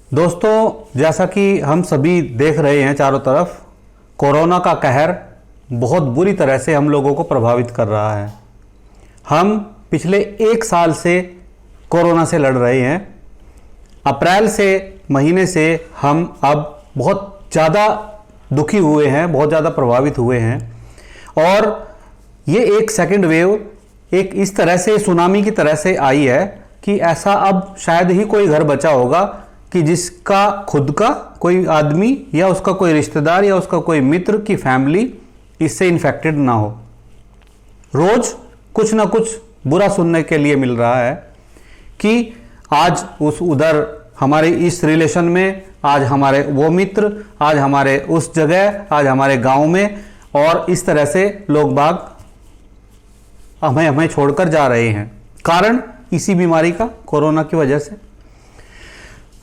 दोस्तों, जैसा कि हम सभी देख रहे हैं चारों तरफ, कोरोना का कहर बहुत बुरी तरह से हम लोगों को प्रभावित कर रहा है। हम पिछले 1 साल से कोरोना से लड़ रहे हैं। अप्रैल से महीने से हम अब बहुत ज़्यादा दुखी हुए हैं, बहुत ज़्यादा प्रभावित हुए हैं। और ये एक सेकंड वेव एक इस तरह से सुनामी की तरह से आई है कि ऐसा अब शायद ही कोई घर बचा होगा कि जिसका खुद का कोई आदमी या उसका कोई रिश्तेदार या उसका कोई मित्र की फैमिली इससे इन्फेक्टेड ना हो। रोज कुछ ना कुछ बुरा सुनने के लिए मिल रहा है कि आज उधर हमारे इस रिलेशन में, आज हमारे वो मित्र, आज हमारे उस जगह, आज हमारे गांव में, और इस तरह से लोग बाग हमें छोड़कर जा रहे हैं। कारण इसी बीमारी का, कोरोना की वजह से।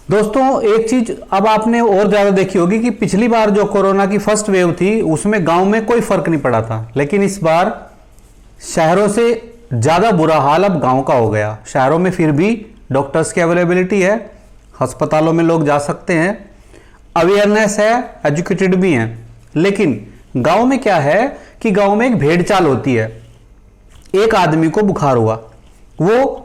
दोस्तों, एक चीज अब आपने और ज्यादा देखी होगी कि पिछली बार जो कोरोना की फर्स्ट वेव थी उसमें गांव में कोई फर्क नहीं पड़ा था, लेकिन इस बार शहरों से ज्यादा बुरा हाल अब गांव का हो गया। शहरों में फिर भी डॉक्टर्स की अवेलेबिलिटी है, अस्पतालों में लोग जा सकते हैं, अवेयरनेस है, एजुकेटेड भी हैं। लेकिन गांव में क्या है कि गांव में एक भेड़ चाल होती है। एक आदमी को बुखार हुआ, वो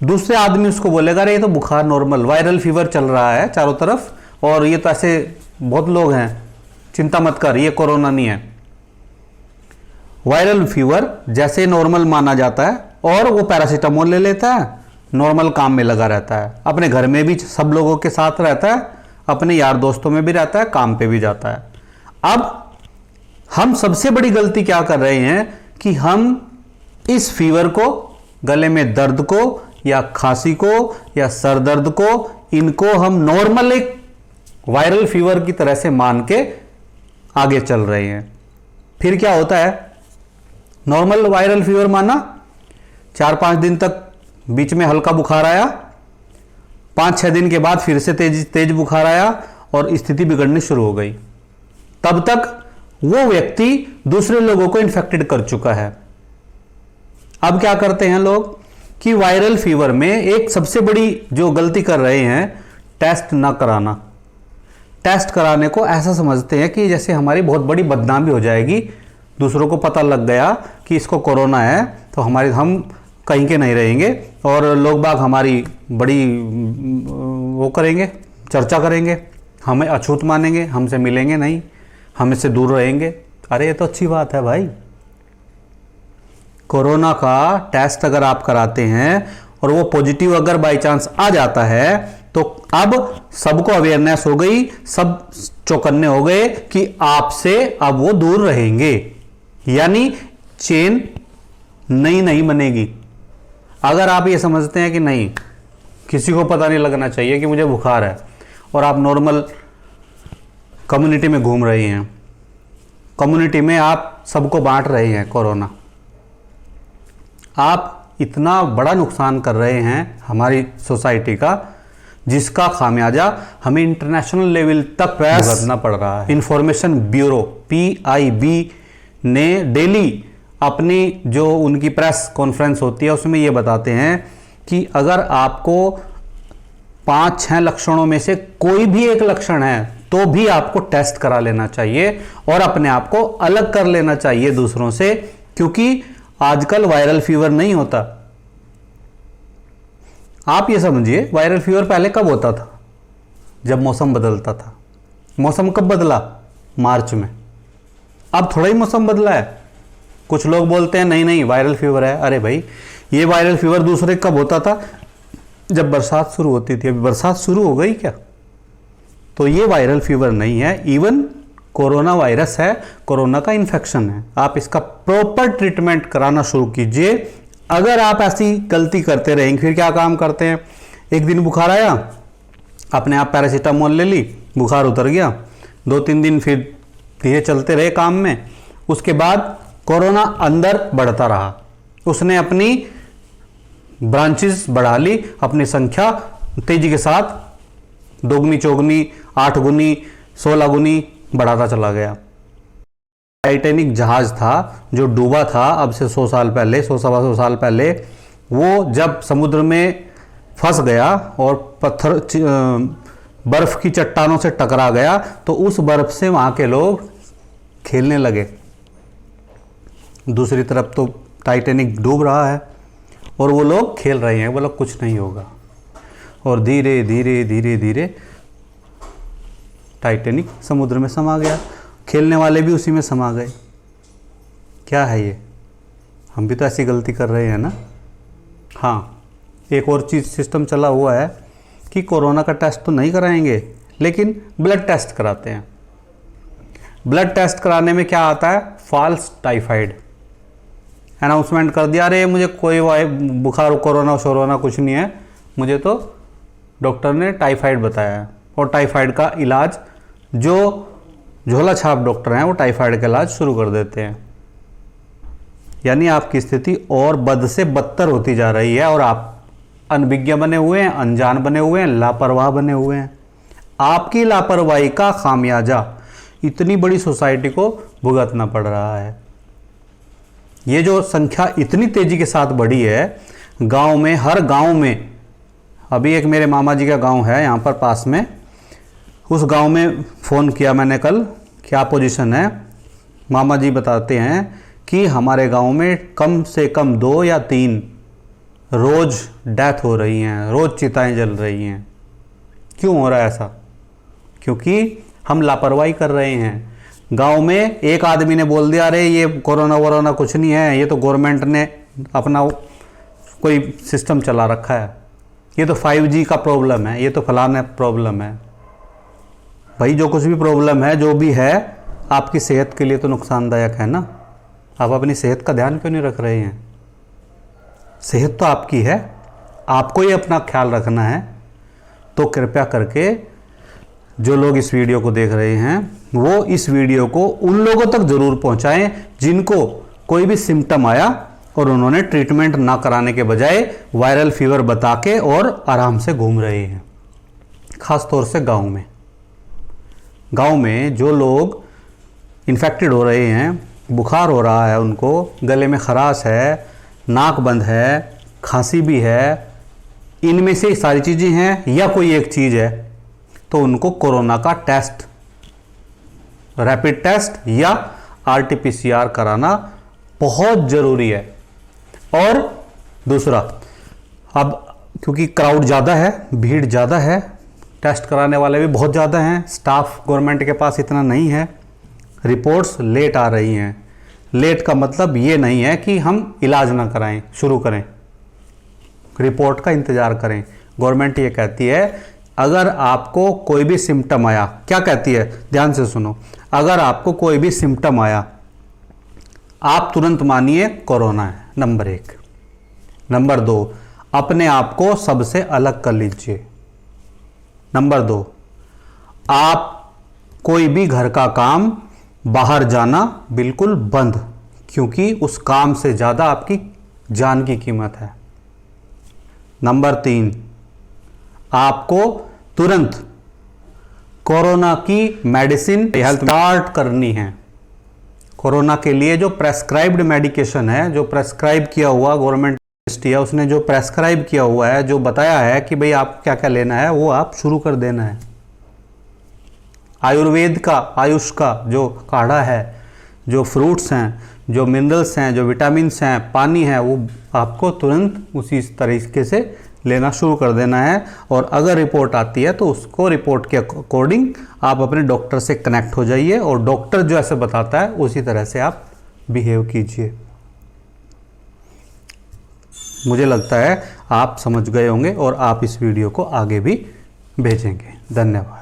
दूसरे आदमी उसको बोलेगा अरे ये तो बुखार नॉर्मल, वायरल फीवर चल रहा है चारों तरफ, और ये तो ऐसे बहुत लोग हैं, चिंता मत कर, ये कोरोना नहीं है। वायरल फीवर जैसे नॉर्मल माना जाता है और वो पैरासीटामोल ले लेता है, नॉर्मल काम में लगा रहता है, अपने घर में भी सब लोगों के साथ रहता है, अपने यार दोस्तों में भी रहता है, काम पे भी जाता है। अब हम सबसे बड़ी गलती क्या कर रहे हैं कि हम इस फीवर को, गले में दर्द को या खांसी को या सर दर्द को, इनको हम नॉर्मल एक वायरल फीवर की तरह से मान के आगे चल रहे हैं। फिर क्या होता है, नॉर्मल वायरल फीवर माना, 4-5 दिन तक बीच में हल्का बुखार आया, 5-6 दिन के बाद फिर से तेज बुखार आया और स्थिति बिगड़नी शुरू हो गई। तब तक वो व्यक्ति दूसरे लोगों को इन्फेक्टेड कर चुका है। अब क्या करते हैं लोग कि वायरल फीवर में एक सबसे बड़ी जो गलती कर रहे हैं, टेस्ट ना कराना। टेस्ट कराने को ऐसा समझते हैं कि जैसे हमारी बहुत बड़ी बदनामी हो जाएगी, दूसरों को पता लग गया कि इसको कोरोना है तो हम कहीं के नहीं रहेंगे और लोग बाग हमारी बड़ी वो करेंगे, चर्चा करेंगे, हमें अछूत मानेंगे, हमसे मिलेंगे नहीं, हम इससे दूर रहेंगे। अरे ये तो अच्छी बात है भाई। कोरोना का टेस्ट अगर आप कराते हैं और वो पॉजिटिव अगर बाय चांस आ जाता है तो अब सबको अवेयरनेस हो गई, सब चौकन्ने हो गए कि आपसे अब वो दूर रहेंगे, यानी चेन नहीं बनेगी। अगर आप ये समझते हैं कि नहीं, किसी को पता नहीं लगना चाहिए कि मुझे बुखार है, और आप नॉर्मल कम्युनिटी में घूम रहे हैं, कम्युनिटी में आप सबको बांट रहे हैं कोरोना, आप इतना बड़ा नुकसान कर रहे हैं हमारी सोसाइटी का, जिसका खामियाजा हमें इंटरनेशनल लेवल तक भुगतना पड़ रहा है। इंफॉर्मेशन ब्यूरो PIB ने डेली अपनी जो उनकी प्रेस कॉन्फ्रेंस होती है उसमें ये बताते हैं कि अगर आपको 5-6 लक्षणों में से कोई भी एक लक्षण है तो भी आपको टेस्ट करा लेना चाहिए और अपने आप को अलग कर लेना चाहिए दूसरों से, क्योंकि आजकल वायरल फीवर नहीं होता। आप ये समझिए, वायरल फीवर पहले कब होता था? जब मौसम बदलता था। मौसम कब बदला? मार्च में। अब थोड़ा ही मौसम बदला है। कुछ लोग बोलते हैं नहीं वायरल फीवर है। अरे भाई, ये वायरल फीवर दूसरे कब होता था? जब बरसात शुरू होती थी। अभी बरसात शुरू हो गई क्या? तो ये वायरल फीवर नहीं है, इवन कोरोना वायरस है, कोरोना का इन्फेक्शन है। आप इसका प्रॉपर ट्रीटमेंट कराना शुरू कीजिए। अगर आप ऐसी गलती करते रहेंगे, फिर क्या काम करते हैं, एक दिन बुखार आया, अपने आप पैरासीटामोल ले ली, बुखार उतर गया, 2-3 दिन फिर धीरे चलते रहे काम में, उसके बाद कोरोना अंदर बढ़ता रहा, उसने अपनी ब्रांचेस बढ़ा ली, अपनी संख्या तेजी के साथ 2 गुनी 4 गुनी 8 गुनी 16 गुनी बढ़ाता चला गया। टाइटैनिक जहाज था जो डूबा था अब से 100 साल पहले, 100-125 साल पहले, वो जब समुद्र में फंस गया और पत्थर बर्फ की चट्टानों से टकरा गया तो उस बर्फ से वहां के लोग खेलने लगे। दूसरी तरफ तो टाइटैनिक डूब रहा है और वो लोग खेल रहे हैं, बोला कुछ नहीं होगा। और धीरे धीरे धीरे धीरे टाइटैनिक समुद्र में समा गया, खेलने वाले भी उसी में समा गए। क्या है ये? हम भी तो ऐसी गलती कर रहे हैं ना। हाँ, एक और चीज़ सिस्टम चला हुआ है कि कोरोना का टेस्ट तो नहीं कराएंगे लेकिन ब्लड टेस्ट कराते हैं। ब्लड टेस्ट कराने में क्या आता है? False typhoid. अनाउंसमेंट कर दिया, अरे मुझे कोई बुखार कोरोना शोरोना कुछ नहीं है, मुझे तो डॉक्टर ने टाइफाइड बताया है। और टाइफाइड का इलाज, जो झोला छाप डॉक्टर हैं वो टाइफाइड का इलाज शुरू कर देते हैं। यानी आपकी स्थिति और बद से बदतर होती जा रही है और आप अनभिज्ञ बने हुए हैं, अनजान बने हुए हैं, लापरवाह बने हुए हैं। आपकी लापरवाही का खामियाजा इतनी बड़ी सोसाइटी को भुगतना पड़ रहा है। ये जो संख्या इतनी तेजी के साथ बढ़ी है, गांव में, हर गांव में, अभी एक मेरे मामा जी का गांव है यहाँ पर पास में, उस गांव में फ़ोन किया मैंने कल, क्या पोजीशन है। मामा जी बताते हैं कि हमारे गांव में कम से कम 2 या 3 रोज़ डेथ हो रही हैं, रोज़ चिताएं जल रही हैं। क्यों हो रहा है ऐसा? क्योंकि हम लापरवाही कर रहे हैं। गांव में एक आदमी ने बोल दिया, अरे ये कोरोना वोरोना कुछ नहीं है, ये तो गवर्नमेंट ने अपना कोई सिस्टम चला रखा है, ये तो 5G का प्रॉब्लम है, ये तो फलाना प्रॉब्लम है। भाई जो कुछ भी प्रॉब्लम है, जो भी है, आपकी सेहत के लिए तो नुकसानदायक है ना। आप अपनी सेहत का ध्यान क्यों नहीं रख रहे हैं? सेहत तो आपकी है, आपको ही अपना ख्याल रखना है। तो कृपया करके जो लोग इस वीडियो को देख रहे हैं वो इस वीडियो को उन लोगों तक ज़रूर पहुंचाएं जिनको कोई भी सिम्टम आया और उन्होंने ट्रीटमेंट ना कराने के बजाय वायरल फीवर बता के और आराम से घूम रहे हैं। ख़ास तौर से गांव में जो लोग इन्फेक्टेड हो रहे हैं, बुखार हो रहा है उनको, गले में खराश है, नाक बंद है, खांसी भी है, इनमें से सारी चीज़ें हैं या कोई एक चीज़ है, तो उनको कोरोना का टेस्ट, रैपिड टेस्ट या RT-PCR कराना बहुत ज़रूरी है। और दूसरा, अब क्योंकि क्राउड ज़्यादा है, भीड़ ज़्यादा है, टेस्ट कराने वाले भी बहुत ज़्यादा हैं, स्टाफ गवर्नमेंट के पास इतना नहीं है, रिपोर्ट्स लेट आ रही हैं। लेट का मतलब ये नहीं है कि हम इलाज ना कराएं, शुरू करें, रिपोर्ट का इंतज़ार करें। गवर्नमेंट ये कहती है अगर आपको कोई भी सिम्टम आया, क्या कहती है, ध्यान से सुनो, अगर आपको कोई भी सिम्टम आया, आप तुरंत मानिए कोरोना है, नंबर 1। नंबर 2, अपने आप को सबसे अलग कर लीजिए। नंबर 2, आप कोई भी घर का काम, बाहर जाना बिल्कुल बंद, क्योंकि उस काम से ज़्यादा आपकी जान की कीमत है। नंबर 3, आपको तुरंत कोरोना की मेडिसिन हेल्थ स्टार्ट करनी है। कोरोना के लिए जो प्रेस्क्राइब्ड मेडिकेशन है, जो प्रेस्क्राइब किया हुआ गवर्नमेंट है, उसने जो प्रेस्क्राइब किया हुआ है, जो बताया है कि भाई आप क्या क्या लेना है, वो आप शुरू कर देना है। आयुर्वेद का, आयुष का जो काढ़ा है, जो फ्रूट्स हैं, जो मिनरल्स हैं, जो विटामिन्स हैं, पानी है, वो आपको तुरंत उसी तरीके से लेना शुरू कर देना है। और अगर रिपोर्ट आती है तो उसको रिपोर्ट के अकॉर्डिंग आप अपने डॉक्टर से कनेक्ट हो जाइए और डॉक्टर जो ऐसे बताता है उसी तरह से आप बिहेव कीजिए। मुझे लगता है आप समझ गए होंगे और आप इस वीडियो को आगे भी भेजेंगे। धन्यवाद।